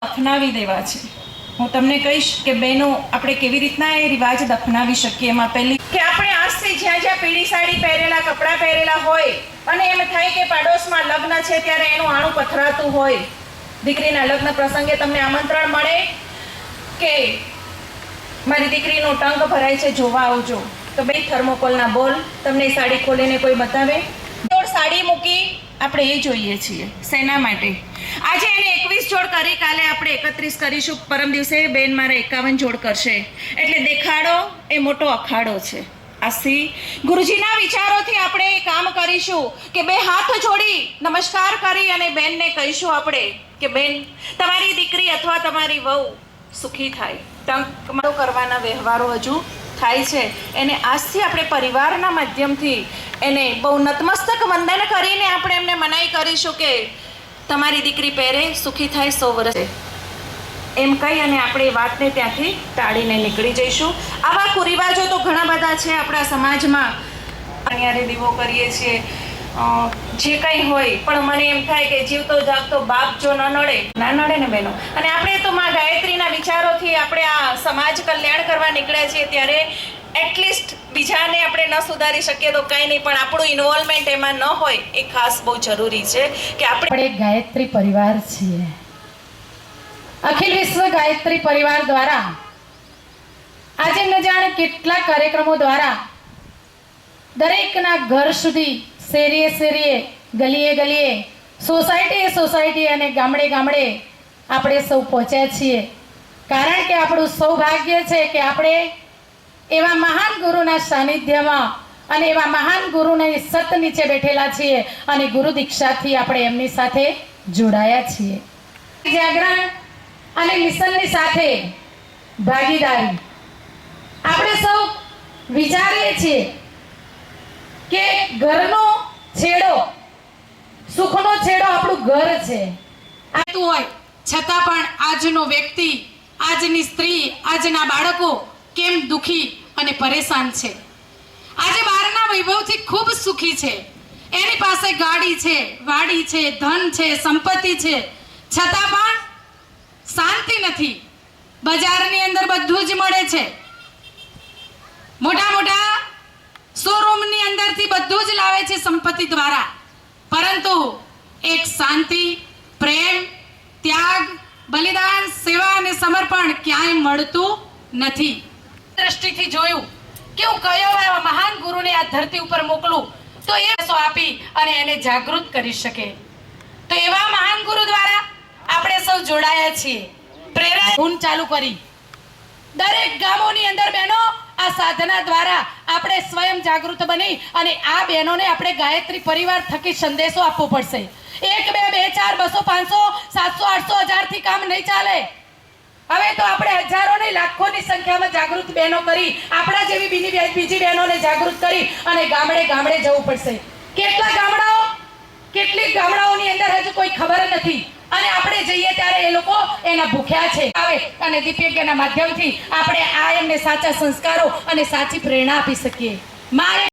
દફનાવી દેવા છે। હું તમને કહીશ કે બહેનો આપણે કેવી રીતના એ રિવાજ દફનાવી શકીએ। એમાં પહેલી કે આપણે આજથી જ્યાં જ્યાં પીળી સાડી પહેરેલા, કપડાં પહેરેલા હોય અને એમ થાય કે પાડોશમાં લગ્ન છે ત્યારે એનું આણું પથરાતું હોય, દીકરીના લગ્ન પ્રસંગે તમને આમંત્રણ મળે કે મારી દીકરીનો ટંક ભરાય છે, જોવા આવજો, તો બે થર્મોકોલના બોલ તમને સાડી ખોલીને કોઈ બતાવે? સાડી મૂકી આપણે એ જોઈએ છીએ શેના માટે? આજે એને 21 જોડ કરી, કાલે આપણે 31 કરીશું, પરમ દિવસે બેન મારે 51 જોડ કરશે, એટલે દેખાડો એ મોટો અખાડો છે। આજથી ગુરુજીના વિચારોથી આપણે એ કામ કરીશું કે બે હાથ જોડી નમસ્કાર કરી અને બેનને કહીશું આપણે કે બેન તમારી દીકરી અથવા તમારી વહુ સુખી થાય। ટંક કરવાના વ્યવહારો હજુ થાય છે એને આજથી આપણે પરિવારના માધ્યમથી એને બહુ નતમસ્તક વંદન કરીને આપણે એમને મનાઈ કરીશું કે તમારી દીકરી પહેરે સુખી થાય 100 વર્ષ એમ કહી અને આપણે એ વાતને ત્યાંથી ટાળીને નીકળી જઈશું। આવા કુરિવાજો તો ઘણા બધા છે આપણા સમાજમાં। અહીંયા દીવો કરીએ છીએ, જે કંઈ હોય, પણ મને એમ થાય કે જીવતો જાગતો બાપ જો ન નડે, ના નડે ને બહેનો। અને આપણે તો માં ગાયત્રીના વિચારોથી આપણે આ સમાજ કલ્યાણ કરવા નીકળ્યા છીએ, ત્યારે એટલીસ્ટ બીજાને આપણે ન સુધારી શકીએ તો કંઈ નહીં, પણ આપણું ઇન્વોલ્વમેન્ટ એમાં ન હોય એ ખાસ બહુ જરૂરી છે કે આપણે ગાયત્રી પરિવાર છીએ। અખિલ વિશ્વ ગાયત્રી પરિવાર દ્વારા આજે ન જાણે કેટલા કાર્યક્રમો દ્વારા દરેકના ઘર સુધી, શેરીએ શેરીએ, ગલીએ ગલીએ, સોસાયટીએ સોસાયટી અને ગામડે ગામડે આપણે સૌ પહોંચ્યા છીએ। કારણ કે આપણું સૌભાગ્ય છે કે આપણે એવા મહાન ગુરુના સાનિધ્યમાં અને એવા મહાન ગુરુની સત નીચે બેઠેલા છીએ અને ગુરુ દીક્ષાથી આપણે એમની સાથે જોડાયા છીએ। જાગરણ અને મિશનની સાથે ભાગીદારી આપણે સૌ વિચારીએ છીએ કે ઘરનો છેડો, સુખનો છેડો આપણું ઘર છે। આતું હોય છતાં પણ આજનો વ્યક્તિ, આજની સ્ત્રી, આજના બાળકો કેમ દુખી અને પરેશાન છે? આજે બહારના વૈભવથી ખૂબ સુખી છે, એની પાસે ગાડી છે, વાડી છે, ધન છે, સંપત્તિ છે, છતાં પણ શાંતિ નથી। બજારની અંદર બધું જ મળે છે, મોટા મોટા શોરૂમની અંદરથી બધું જ લાવે છે સંપત્તિ દ્વારા, પરંતુ એક શાંતિ, પ્રેમ, ત્યાગ, બલિદાન, સેવા અને સમર્પણ ક્યાંય મળતું નથી। દ્રષ્ટિથી જોયું કે હું કયો એવા મહાન ગુરુને આ ધરતી ઉપર મોકલું તો એ આપી અને એને જાગૃત કરી શકે। તો એવા મહાન ગુરુ દ્વારા આપણે સૌ જોડાયા છીએ। પ્રેરણા ધૂન ચાલુ કરી દરેક ગામોની અંદર બહેનો આ સાધના દ્વારા આપણે સ્વયં જાગૃત બની અને આ બહેનોને આપણે ગાયત્રી પરિવાર થકી સંદેશો આપવો પડશે। 1 2 2 4 200 500 700 800 1000 થી કામ નહીં ચાલે। હવે તો આપણે હજારો નહીં લાખોની સંખ્યામાં જાગૃત બહેનો કરી આપણા જેવી બીજી બહેનોને જાગૃત કરી અને ગામડે ગામડે જવું પડશે। કેટલા ગામડાઓ, કેટલીક ગામડાઓની અંદર હજુ કોઈ ખબર નથી અને આપણે જઈએ ત્યારે એ લોકો એના ભૂખ્યા છે આવે અને દીપયજ્ઞના માધ્યમથી આપણે આ એમને સાચા સંસ્કારો અને સાચી પ્રેરણા આપી શકીએ। મારે